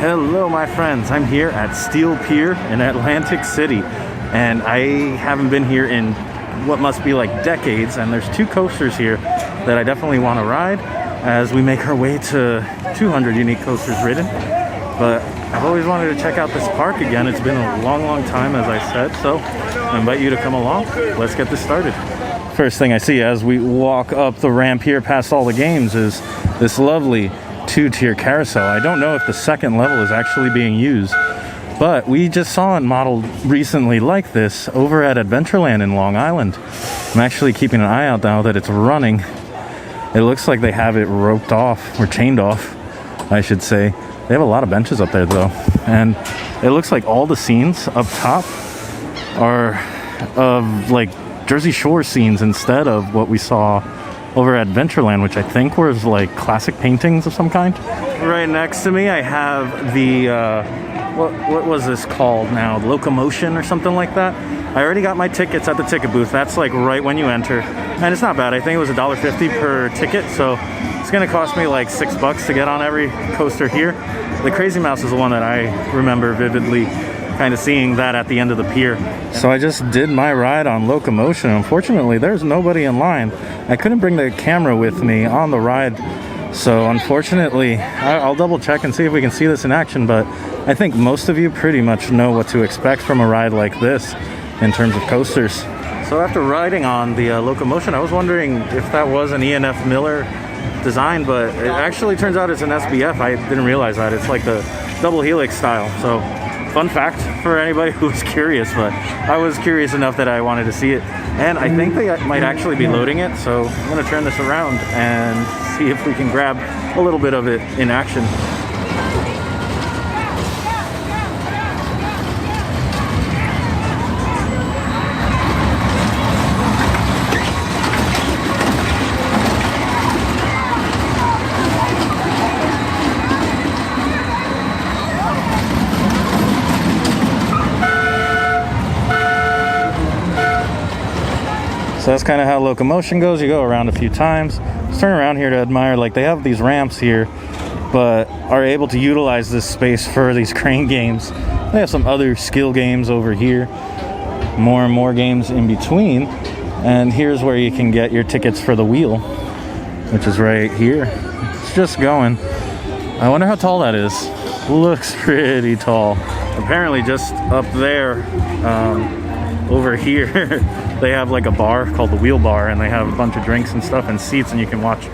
Hello my friends, I'm here at Steel Pier in Atlantic City and I haven't been here in what must be like decades, and there's two coasters here that I definitely want to ride as we make our way to 200 unique coasters ridden. But I've always wanted to check out this park again. It's been a long time, as I said, so I invite you to come along. Let's get this started. First thing I see as we walk up the ramp here past all the games is this lovely two-tier carousel. I don't know if the second level is actually being used, but we just saw it modeled recently like this over at Adventureland in Long Island. I'm actually keeping an eye out now that it's running. It looks like they have it roped off, or chained off, I should say. They have a lot of benches up there though, and it looks like all the scenes up top are of like Jersey Shore scenes instead of what we saw over at Adventureland, which I think was like classic paintings of some kind. Right next to me I have the what was this called now, Locomotion or something like that. I already got my tickets at the ticket booth. That's like right when you enter, and it's not bad. I think it was $1.50 per ticket, so it's gonna cost me like $6 to get on every coaster here. The Crazy Mouse is the one that I remember vividly, kind of seeing that at the end of the pier. So I just did my ride on Locomotion. Unfortunately, there's nobody in line. I couldn't bring the camera with me on the ride, so unfortunately, I'll double check and see if we can see this in action, but I think most of you pretty much know what to expect from a ride like this in terms of coasters. So after riding on the Locomotion, I was wondering if that was an E&F Miller design, but it actually turns out it's an SBF. I didn't realize that. It's like the double helix style. So fun fact for anybody who was curious, but I was curious enough that I wanted to see it. And I think they might actually be loading it, so I'm gonna turn this around and see if we can grab a little bit of it in action. So that's kind of how Locomotion goes. You go around a few times. Let's turn around here to admire, like they have these ramps here, but are able to utilize this space for these crane games. They have some other skill games over here, more and more games in between. And here's where you can get your tickets for the wheel, which is right here. It's just going. I wonder how tall that is. Looks pretty tall. Apparently just up there, over here, they have like a bar called the Wheel Bar, and they have a bunch of drinks and stuff and seats, and you can watch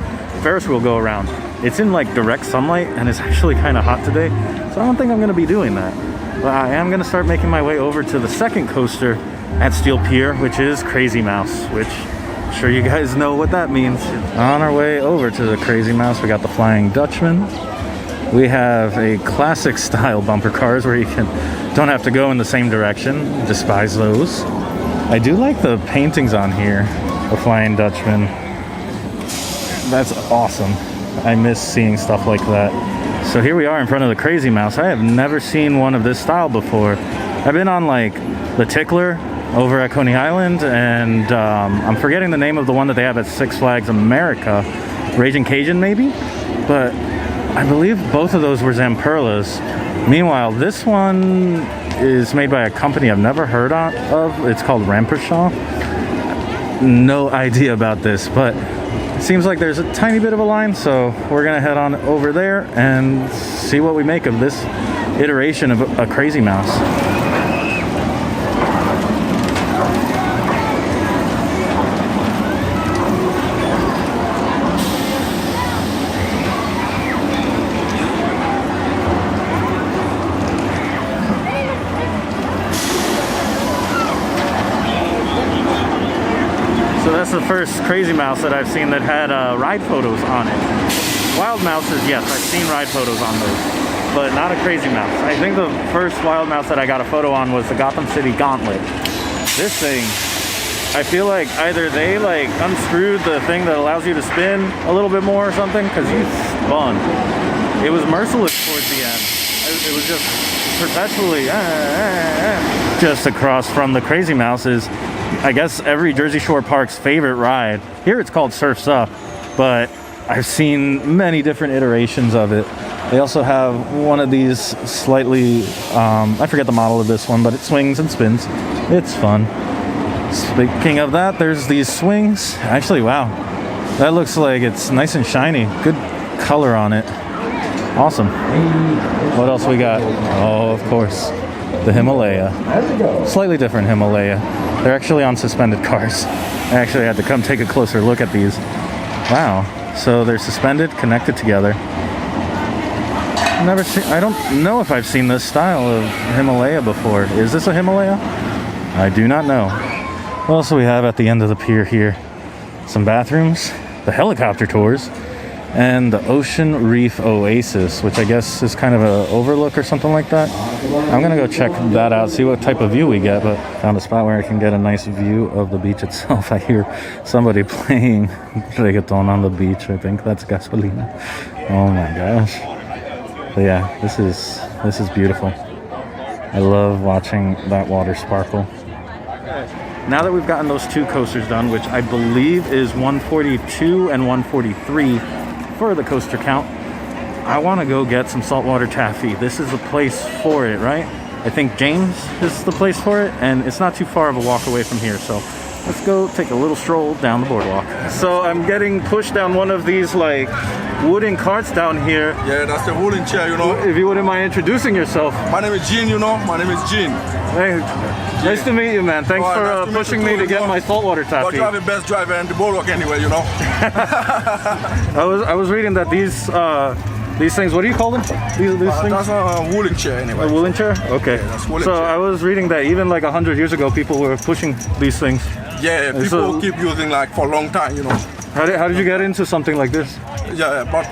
Ferris Wheel go around. It's in like direct sunlight, and it's actually kind of hot today, so I don't think I'm going to be doing that. But I am going to start making my way over to the second coaster at Steel Pier, which is Crazy Mouse, which I'm sure you guys know what that means. On our way over to the Crazy Mouse, we got the Flying Dutchman. We have a classic style bumper cars where you don't have to go in the same direction. Despise those. I do like the paintings on here, the Flying Dutchman. That's awesome. I miss seeing stuff like that. So here we are in front of the Crazy Mouse. I have never seen one of this style before. I've been on like the Tickler over at Coney Island, and I'm forgetting the name of the one that they have at Six Flags America. Raging Cajun maybe? But I believe both of those were Zamperlas. Meanwhile, this one is made by a company I've never heard of. It's called Rampershaw. No idea about this, but it seems like there's a tiny bit of a line, so we're gonna head on over there and see what we make of this iteration of a Crazy Mouse. So that's the first Crazy Mouse that I've seen that had ride photos on it. Wild Mouses, yes, I've seen ride photos on those, but not a Crazy Mouse. I think the first Wild Mouse that I got a photo on was the Gotham City Gauntlet. This thing, I feel like either they like unscrewed the thing that allows you to spin a little bit more or something, because you spun. It was merciless towards the end. It was just perpetually. Just across from the Crazy Mouse is, I guess, every Jersey Shore park's favorite ride. Here it's called Surf's Up, but I've seen many different iterations of it. They also have one of these slightly, I forget the model of this one, but it swings and spins. It's fun. Speaking of that, there's these swings. Actually, wow. That looks like it's nice and shiny. Good color on it. Awesome. What else we got? Oh, of course. The Himalaya. Slightly different Himalaya. They're actually on suspended cars. I actually had to come take a closer look at these. Wow. So they're suspended, connected together. I don't know if I've seen this style of Himalaya before. Is this a Himalaya? I do not know. What else do we have at the end of the pier here? Some bathrooms, the helicopter tours, and the Ocean Reef Oasis, which I guess is kind of an overlook or something like that. I'm gonna go check that out, see what type of view we get, but found a spot where I can get a nice view of the beach itself. I hear somebody playing reggaeton on the beach. I think that's Gasolina. Oh my gosh. But yeah, this is beautiful. I love watching that water sparkle. Now that we've gotten those two coasters done, which I believe is 142 and 143 for the coaster count, I want to go get some saltwater taffy. This is the place for it, right? I think James is the place for it, and it's not too far of a walk away from here, so let's go take a little stroll down the boardwalk. So I'm getting pushed down one of these like wooden carts down here. Yeah, that's the wooden chair, you know. If you wouldn't mind introducing yourself. My name is Gene, you know. My name is Gene. Hey, nice to meet you, man. Thanks for nice pushing me to get my saltwater taffy. You're the best driver in the boardwalk anyway, you know. I was reading that these things, what do you call them? These things? That's a wooden chair anyway. A wooden chair? Okay. Yeah, that's wooden so chair. I was reading that even like 100 years ago, people were pushing these things. Yeah, people keep using like for a long time, you know. How did you get into something like this? Yeah, but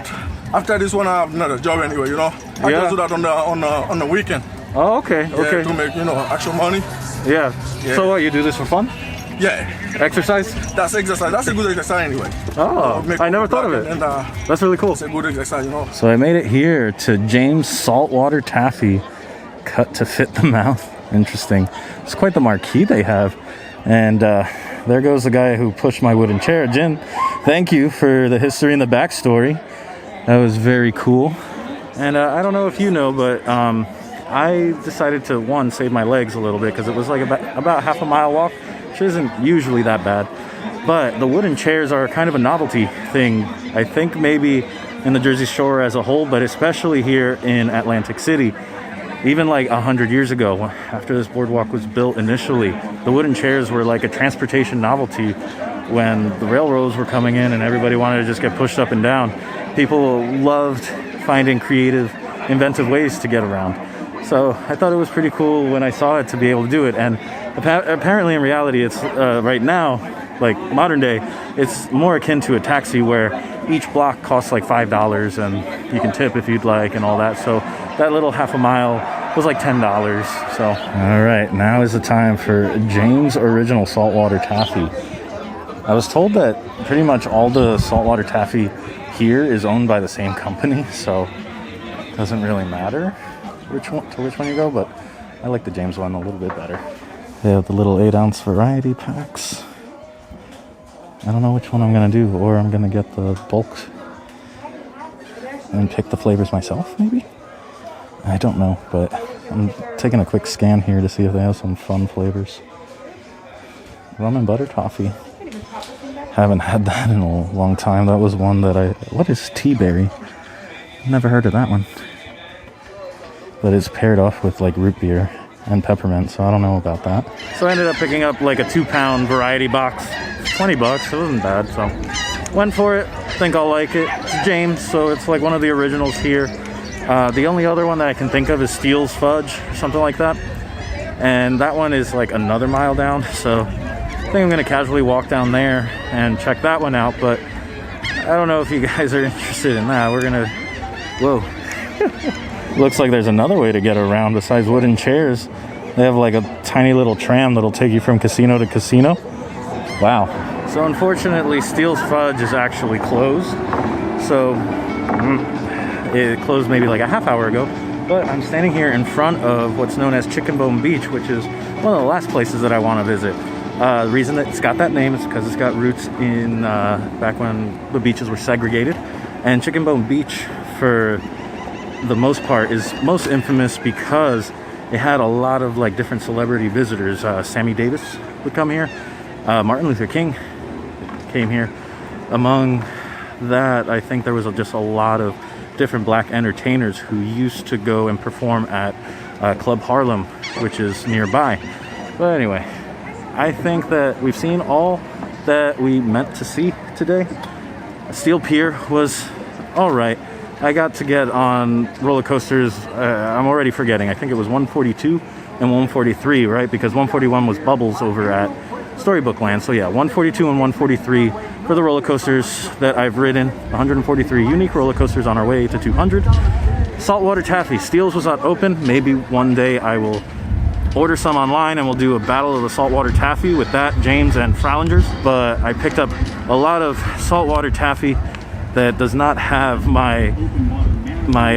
after this one, I have another job anyway, you know. I just do that on the weekend. Oh, okay, okay. To make, you know, actual money. Yeah. So what, you do this for fun? Yeah. Exercise? That's exercise. That's a good exercise anyway. Oh, I never thought of it. And, that's really cool. It's a good exercise, you know. So I made it here to James Salt Water Taffy, cut to fit the mouth. Interesting. It's quite the marquee they have. And there goes the guy who pushed my wooden chair. Jin, thank you for the history and the backstory. That was very cool. And I don't know if you know, but I decided to, save my legs a little bit because it was like about half a mile walk, which isn't usually that bad. But the wooden chairs are kind of a novelty thing. I think maybe in the Jersey Shore as a whole, but especially here in Atlantic City. Even like 100 years ago, after this boardwalk was built initially, the wooden chairs were like a transportation novelty. When the railroads were coming in and everybody wanted to just get pushed up and down, people loved finding creative, inventive ways to get around. So I thought it was pretty cool when I saw it to be able to do it. And apparently in reality, it's right now, like modern day, it's more akin to a taxi where each block costs like $5 and you can tip if you'd like and all that. So that little half a mile was like $10. So all right, now is the time for James Original Saltwater Taffy. I was told that pretty much all the saltwater taffy here is owned by the same company, so it doesn't really matter which one you go, but I like the James one a little bit better. They have the little 8-ounce variety packs. I don't know which one I'm gonna do, or I'm gonna get the bulk and pick the flavors myself, maybe? I don't know, but I'm taking a quick scan here to see if they have some fun flavors. Rum and butter toffee. Haven't had that in a long time. That was one that what is tea berry? Never heard of that one. But it's paired off with like root beer and peppermint, so I don't know about that. So I ended up picking up like a 2-pound variety box. $20, it wasn't bad, so went for it. Think I'll like it. It's James, so it's like one of the originals here. The only other one that I can think of is Steel's Fudge, or something like that. And that one is like another mile down, so I think I'm gonna casually walk down there and check that one out, but I don't know if you guys are interested in that. We're gonna, whoa. Looks like there's another way to get around besides wooden chairs. They have like a tiny little tram that'll take you from casino to casino. Wow. So unfortunately, Steel's Fudge is actually closed. So it closed maybe like a half hour ago. But I'm standing here in front of what's known as Chicken Bone Beach, which is one of the last places that I want to visit. The reason that it's got that name is because it's got roots in back when the beaches were segregated. And Chicken Bone Beach, for the most part, is most infamous because it had a lot of like different celebrity visitors. Sammy Davis would come here. Martin Luther King came here. Among that, I think there was just a lot of different black entertainers who used to go and perform at Club Harlem, which is nearby. But anyway, I think that we've seen all that we meant to see today. Steel Pier was all right. I got to get on roller coasters. I'm already forgetting. I think it was 142 and 143, right? Because 141 was Bubbles over at Storybook Land. So yeah, 142 and 143 for the roller coasters that I've ridden. 143 unique roller coasters on our way to 200. Saltwater Taffy. Steel's was not open. Maybe one day I will order some online and we'll do a battle of the Saltwater Taffy with that, James and Frowlinger's. But I picked up a lot of Saltwater Taffy that does not have my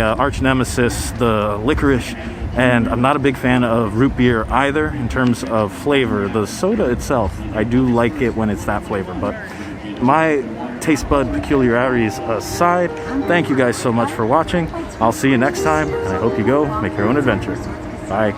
arch nemesis, the licorice, and I'm not a big fan of root beer either in terms of flavor. The soda itself, I do like it when it's that flavor, but my taste bud peculiarities aside, thank you guys so much for watching. I'll see you next time, and I hope you go make your own adventure. Bye.